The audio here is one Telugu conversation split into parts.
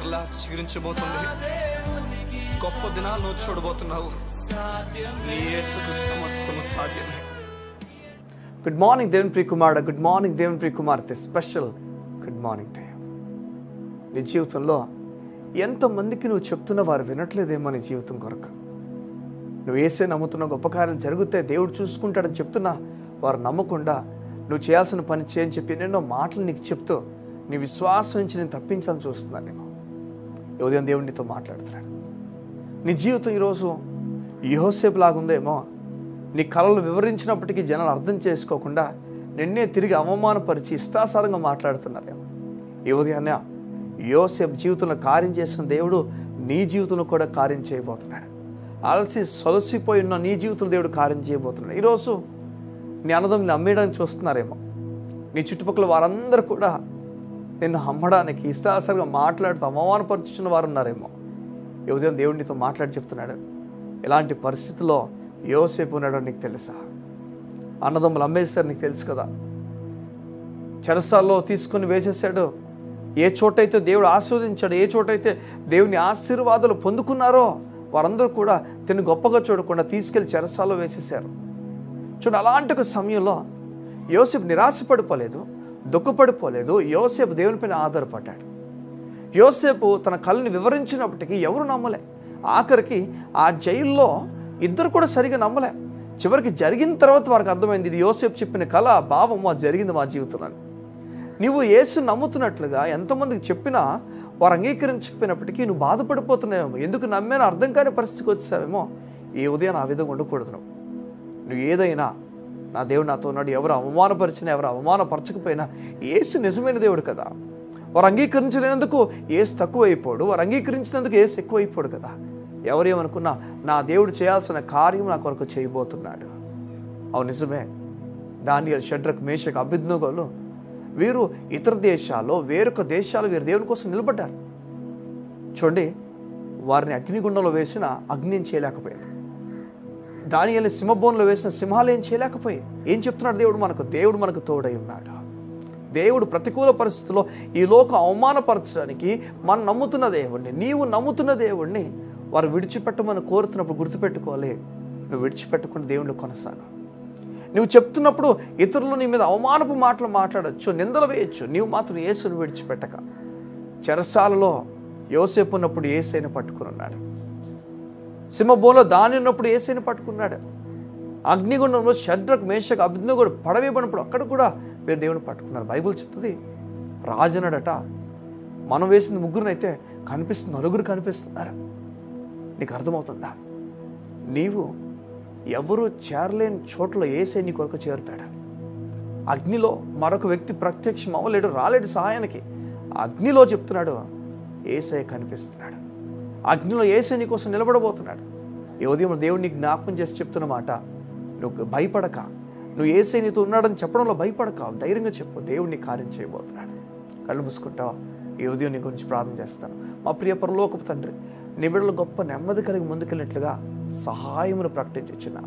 మరలా చిగురించబోతుంది. గొప్ప దినాలను చూడబోతున్నావు. నీ యేసుకు సమస్తము సాధ్యమే. గుడ్ మార్నింగ్ దేవుని ప్రియ కుమారుడు, గుడ్ మార్నింగ్ దేవుని ప్రియ కుమార్తె. Special good morning to you. నీ జీవితంలో ఎంతమందికి నువ్వు చెప్తున్నా వారు వినట్లేదేమో నీ జీవితం కొరకు. నువ్వు యేసే నమ్ముతున్న గొప్ప కార్యాలు జరిగితే దేవుడు చూసుకుంటాడని చెప్తున్నా వారు నమ్మకుండా నువ్వు చేయాల్సిన పని చేయని చెప్పి ఎన్నెన్నో మాటలు నీకు చెప్తూ నీ విశ్వాసం నుంచి నేను తప్పించాలని చూస్తున్నానేమో. ఈ ఉదయం దేవుడు నీతో మాట్లాడుతున్నాడు. నీ జీవితం ఈరోజు యోసేపు లాగుందేమో. నీ కళలు వివరించినప్పటికీ జనాలు అర్థం చేసుకోకుండా నిన్నే తిరిగి అవమానపరిచి ఇష్టాసారంగా మాట్లాడుతున్నారేమో. ఈ ఉదయాన్నే యోసేపు జీవితంలో కార్యం చేసిన దేవుడు నీ జీవితంలో కూడా కార్యం చేయబోతున్నాడు. అలసి సొలసిపోయి ఉన్న నీ జీవితంలో దేవుడు కార్యం చేయబోతున్నాడు. ఈరోజు నీ అన్నదమ్ముని అమ్మేయడానికి చూస్తున్నారేమో. నీ చుట్టుపక్కల వారందరూ కూడా నిన్ను అమ్మడానికి ఇష్టాసారంగా మాట్లాడుతూ అవమానపరుచున్న వారు ఉన్నారేమో. ఈ ఉదయం దేవుడు నీతో మాట్లాడి చెప్తున్నాడు. ఇలాంటి పరిస్థితిలో యోసేపు ఉన్నాడో నీకు తెలుసా? అన్నదమ్ములు అమ్మేశారు, నీకు తెలుసు కదా. చెరసాల్లో తీసుకొని వేసేసాడు. ఏ చోటైతే దేవుడు ఆశీర్వదించాడు, ఏ చోటైతే దేవుని ఆశీర్వాదాలు పొందుకున్నారో వారందరూ కూడా తిని గొప్పగా చూడకుండా తీసుకెళ్లి చెరసాల్లో వేసేశారు. చూడండి, అలాంటి ఒక సమయంలో యోసేపు నిరాశపడిపోలేదు, దుఃఖపడిపోలేదు. యోసేపు దేవునిపైన ఆధారపడ్డాడు. యోసేపు తన కళని వివరించినప్పటికీ ఎవరు నమ్మలే. ఆఖరికి ఆ జైల్లో ఇద్దరు కూడా సరిగా నమ్మలే. చివరికి జరిగిన తర్వాత వారికి అర్థమైంది, ఇది యోసేపు చెప్పిన కళ, భావం అది జరిగింది మా జీవితంలో. నువ్వు యేసు నమ్ముతున్నట్లుగా ఎంతమందికి చెప్పినా వారు అంగీకరించకపోయినప్పటికీ నువ్వు బాధపడిపోతున్నావేమో. ఎందుకు నమ్మేనా అర్థం కాని పరిస్థితికి వచ్చావేమో. ఈ ఉదయం ఆ విధంగా ఉండకూడదు. నువ్వు ఏదైనా నా దేవుడు నాతో ఉన్నాడు, ఎవరు అవమానపరిచినా ఎవరు అవమానపరచకపోయినా యేసు నిజమైన దేవుడు కదా. వారు అంగీకరించలేనందుకు యేసు తక్కువైపోడు, వారు అంగీకరించినందుకు యేసు ఎక్కువైపోడు కదా. ఎవరేమనుకున్నా నా దేవుడు చేయాల్సిన కార్యం నా కొరకు చేయబోతున్నాడు. అవును, నిజమే. దానియేలు, షడ్రక్, మేషక్, అబేద్నెగోలు వీరు ఇతర దేశాల్లో వేరొక దేశాలు వీరు దేవుని కోసం నిలబడ్డారు. చూడండి, వారిని అగ్నిగుండంలో వేసిన అగ్ని ఏం చేయలేకపోయింది. దానియేలుని సింహబోన్లో వేసిన సింహాలు ఏం చేయలేకపోయాయి. ఏం చెప్తున్నాడు దేవుడు? దేవుడు మనకు తోడై ఉన్నాడు. దేవుడు ప్రతికూల పరిస్థితుల్లో ఈ లోకం అవమానపరచడానికి మనం నమ్ముతున్న దేవుడిని, నీవు నమ్ముతున్న దేవుడిని వారు విడిచిపెట్టమని కోరుతున్నప్పుడు గుర్తుపెట్టుకోవాలి. నువ్వు విడిచిపెట్టకుండా దేవుళ్ళు కొనసాగు. నువ్వు చెప్తున్నప్పుడు ఇతరులు నీ మీద అవమానపు మాటలు మాట్లాడచ్చు, నిందలు వేయచ్చు. నీవు మాత్రం యేసును విడిచిపెట్టక. చెరసాలలో యోసేపు ఉన్నప్పుడు యేసైని పట్టుకుని ఉన్నాడు. సింహబోన్లో దాని ఉన్నప్పుడు యేసైని పట్టుకున్నాడు. అగ్నిగుండంలో షడ్రక్, మేషక్, అబేద్నెగోలు పడవేయబడినప్పుడు అక్కడ కూడా వీరు దేవుని పట్టుకున్నారు. బైబిల్ చెప్తుంది, రాజునడట మనం వేసింది ముగ్గురునైతే కనిపిస్తుంది, నలుగురు కనిపిస్తున్నారు. నీకు అర్థమవుతుందా? నీవు ఎవరు చేరలేని చోట్ల యేసే నీ కొరకు చేరుతాడు. అగ్నిలో మరొక వ్యక్తి ప్రత్యక్షం అవ్వలేడు, రాలేడు సహాయానికి. అగ్నిలో చెప్తున్నాడు యేసే కనిపిస్తున్నాడు. అగ్నిలో యేసే నీ కోసం నిలబడబోతున్నాడు. ఈ ఉదయం దేవుడు నీకు జ్ఞాపకం చేసి చెప్తున్న మాట, నువ్వు భయపడక, నువ్వు యేసే నీతో ఉన్నాడని చెప్పడంలో భయపడక, ధైర్యంగా చెప్పు. దేవుడు నీ కార్యం చేయబోతున్నాడు. కళ్ళు మూసుకుంటావా? ఈ ఉదయం నీ గురించి ప్రార్థన చేస్తాను. మా ప్రియ పరలోకపు తండ్రి, నీ బిడ్డలు గొప్ప నెమ్మది కలిగి ముందుకెళ్ళినట్లుగా సహాయమును ప్రకటించుచున్నా.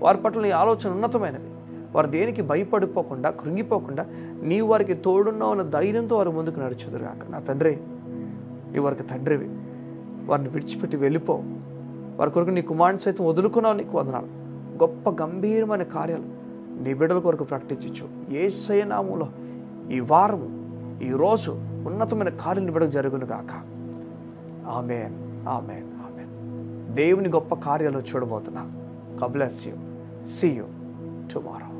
వారి పట్ల నీ ఆలోచన ఉన్నతమైనవి. వారు దేనికి భయపడిపోకుండా, కృంగిపోకుండా నీవు వారికి తోడున్నావు అన్న ధైర్యంతో వారు ముందుకు నడుచుదురుగాక. నా తండ్రి, నీ వారికి తండ్రివి. వారిని విడిచిపెట్టి వెళ్ళిపోవు. వారి కొరకు నీ కుమారుని సైతం వదులుకున్నావు. నీకు వందనాలు. గొప్ప గంభీరమైన కార్యాలు నీ బిడ్డల కొరకు ప్రకటించు. యేసయ్య నామములో ఈ వారము, ఈ రోజు ఉన్నతమైన కార్యాలు నీ బిడ్డకు జరుగును గాక. ఆమేన్, ఆమేన్, ఆమేన్. దేవుని గొప్ప కార్యాలు చూడబోతున్నా. God bless you. See you tomorrow.